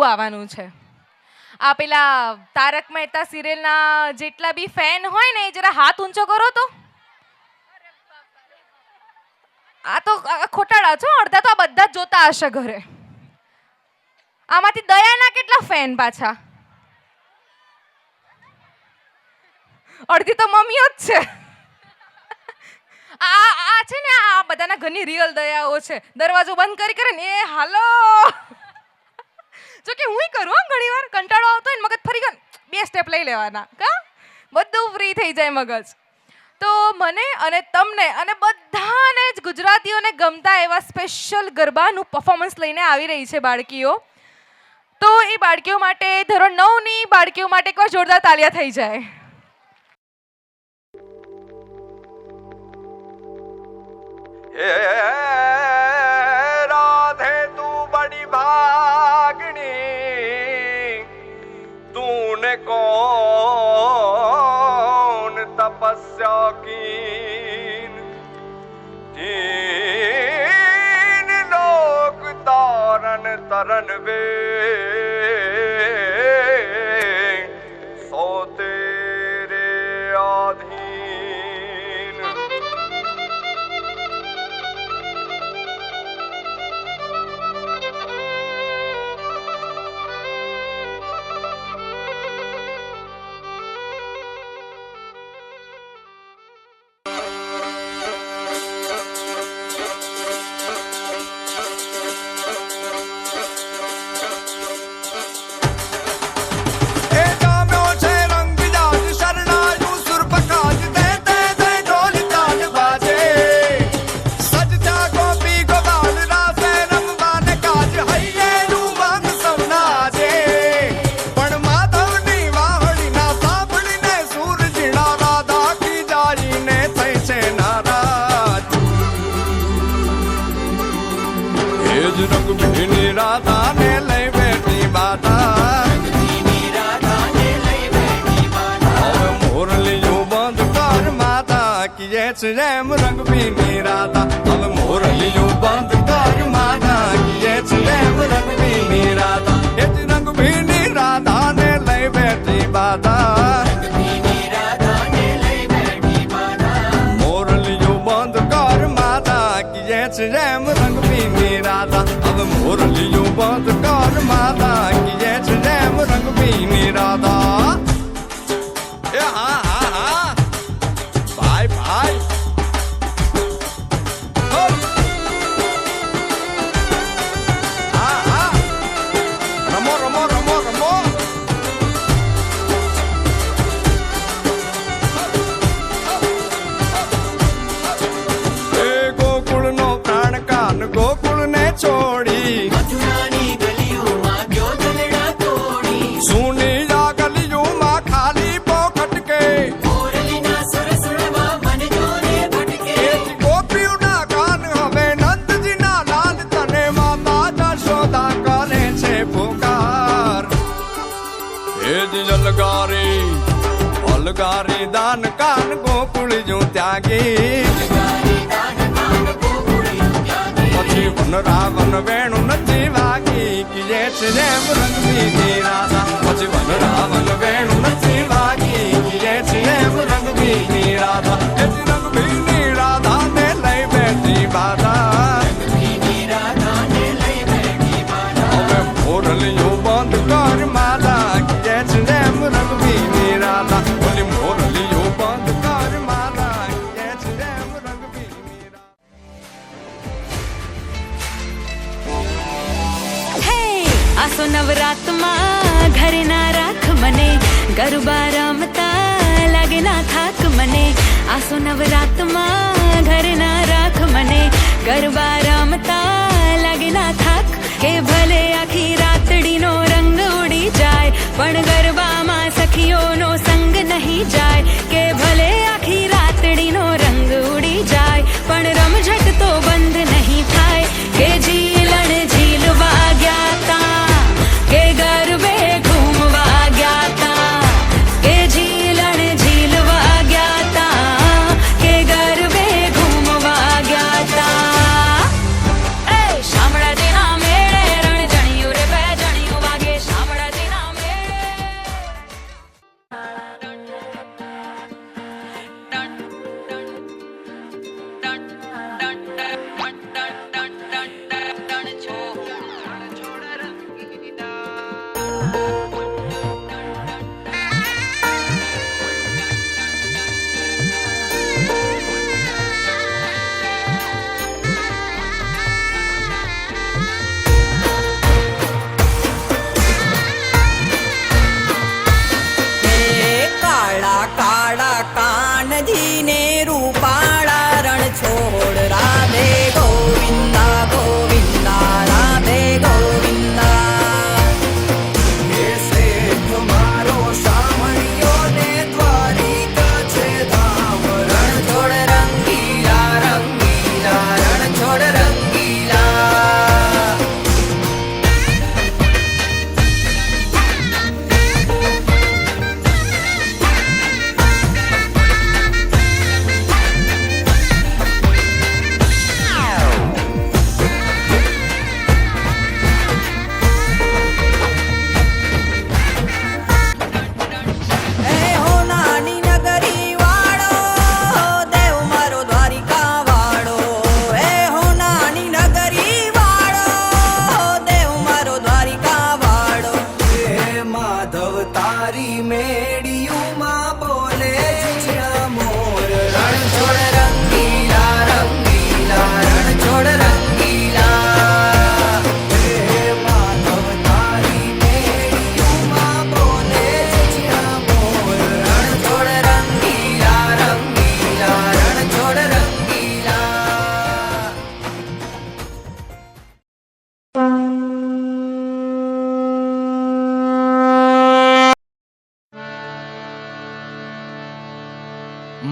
આવવાનું છે. આ પેલા તારક મહેતા સિરિયલના જેટલા બી ફેન હોય ને એ જરા હાથ ઊંચો કરો તો. આ તો ખોટાડા છો, અડધા તો આ બધા જ જોતા હશે ઘરે. આમાંથી દયાના કેટલા ફેન પાછા? અડધી તો મમ્મીઓ જ છે. આ છે ને આ બધાના ઘરની રિયલ દયાઓ છે. દરવાજો બંધ કરી કરે ને એ હાલો. જો કે હું કરું ઘણી વાર કંટાળો આવતો હોય ને મગજ ફરી ગયો 2 સ્ટેપ લઈ લેવાના કા બધું ફ્રી થઈ જાય મગજ. તો મને અને તમને અને બધાને જ ગુજરાતીઓને ગમતા એવા સ્પેશિયલ ગરબાનું પરફોર્મન્સ લઈને આવી રહી છે બાળકીઓ. તો એ બાળકીઓ માટે ધોરણ 9ની બાળકીઓ માટે એકવાર જોરદાર તાલિયા થઈ જાય. राधे तू बड़ी भागनी तूने कौन तपस्या कीन तीन लोक तारन तरन वे सो तेरे आधीन. રેમ રંગ ભીની રાધા હવે મોરલીયું બંધ કર માના કીએ છે રેમ રંગ ભીની રાધા એ જ રંગ ભીની રાધા ને લઈ બેઠી બાધા મોરલીયું બંધ કર માતા કીએ છે રેમ રંગ ભીની રાધા હવે મોરલીયું બંધ કર માતા કીએ છે રેમ રંગ ભીની રાધા. એ હા હા હા ભાઈ ભાઈ ગોકુળ ને છોડી મથુરાની ગલીઓમાં ગયો દલડા તોડી સુની આ ગલીઓમાં ખાલી પોખટ કે મોરલીના સુર સુરવા મન જોને ભટકે ગોપીઓના ગાન હવે નંદજીના લાલ તને માતા જશોદા કરે છે પુકાર. એ જ અલગારી દાન કાન ગોકુળ જો ત્યાગી વન રાવણ વેણુ નથી વાગી કીએ છે રેમ રંગ ભીની રાધા પછી વન રાવણ વેણુ નથી વાગી કીએ છે રેમ રંગ ભીની રાધા એ જ રંગ ભીની રાધા ને લઈ બેઠી બાધા હવે મોરલીયું બંધ કર માતા કીએ છે રેમ રંગ ભીની રાધા બોલી મોરલીયું બંધ કર માતા કીએ છે રેમ રંગ ભીની રાધા. આસો નવરાતમાં ઘરે ના રાખ મને ગરબા રમતા લાગે ના થાક મને. આસો નવરાતમાં ઘરે ના રાખ મને ગરબા રમતા લાગે ના થાક કે ભલે આખી રાતડીનો રંગ ઉડી જાય પણ ગરબામાં સખીઓનો સંગ નહીં જાય કે ભલે આખી રાતડીનો રંગ ઉડી જાય પણ રમઝટ તો બંધ નહીં થાય કે જીલણ ઝીલવા ગયા તા કે ગરબે ઘૂમવા ગયા તા કે જીલણ ઝીલવા ગયા તા કે ગરબે ઘૂમવા ગયા તા. એ શામળાજીના મેળે રણ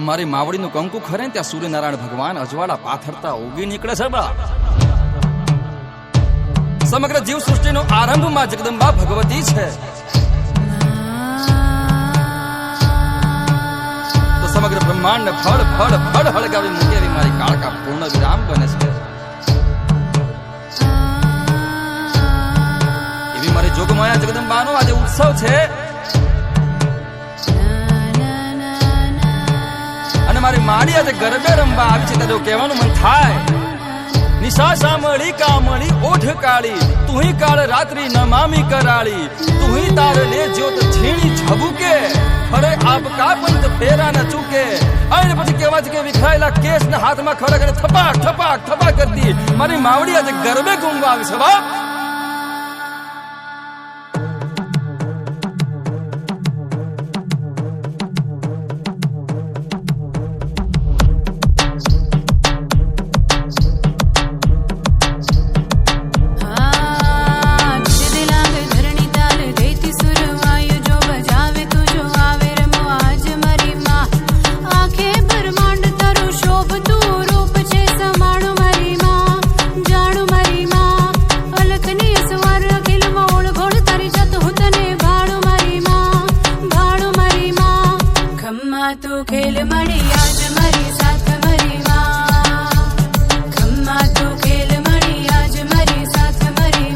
મારી માવડીનું કંકુ ખરે ને ત્યાં સૂર્યનારાયણ ભગવાન અજવાળા પાથરતા ઉગી નીકળે છે બા. સમગ્ર જીવ સૃષ્ટિનો આરંભ માં જગદંબા ભગવતી છે. તો સમગ્ર બ્રહ્માંડ ફળ ફળ ફળ હળગાવી મૂકે એવી મારી કાળકા પૂર્ણ વિરામ બને છે. એવી મારી જોગમાયા જગદંબાનો આજે ઉત્સવ છે. અને મારી માડી આજે ગરબે રમવા આવી છે ત્યારે કહેવાનું મન થાય, નિશા સામળી કામળી ઓઠ કાળી, તુહી કાળ રાત્રિ નમામી કરાળી, તુહી તાર લે જ્યોત ઝીણી ઝબુકે, અરે આપકા પંત ફેરા ન ચૂકે. અને પછી કહેવા છે કે વિખરાયેલા કેસ ને હાથમાં ખડક અને થપાક થપાક થપાક કરતી મારી માવડી આજે ગરબે ઘૂમવા આવી છે બાપ. તું ખેલ મળી આજ મારી સાથ મારી માં, ખમ્મા તું ખેલ મળી આજ મારી સાથ મારી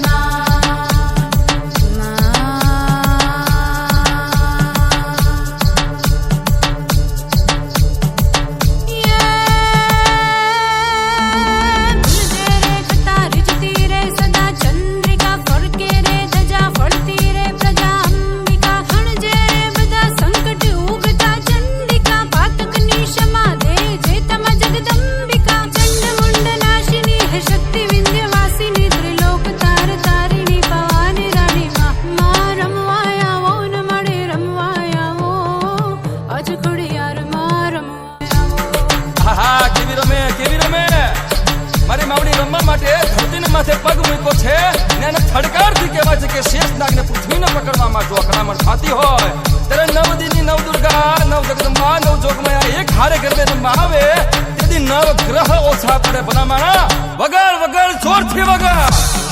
માથે પગ મૂક્યો છે ને એને થડકારથી કહેવાય છે કે શેષનાગને પૃથ્વીને પકડવામાં જો અકળામણ થતી હોય ત્યારે નવ દિનની નવ દુર્ગા નવ જગદંબા નવ જોગમાયા એક હારે ગરબે રમવા આવે તેથી નવ ગ્રહ ઓછા પડે ભલામણા. વગાડ વગાડ જોરથી વગાડ.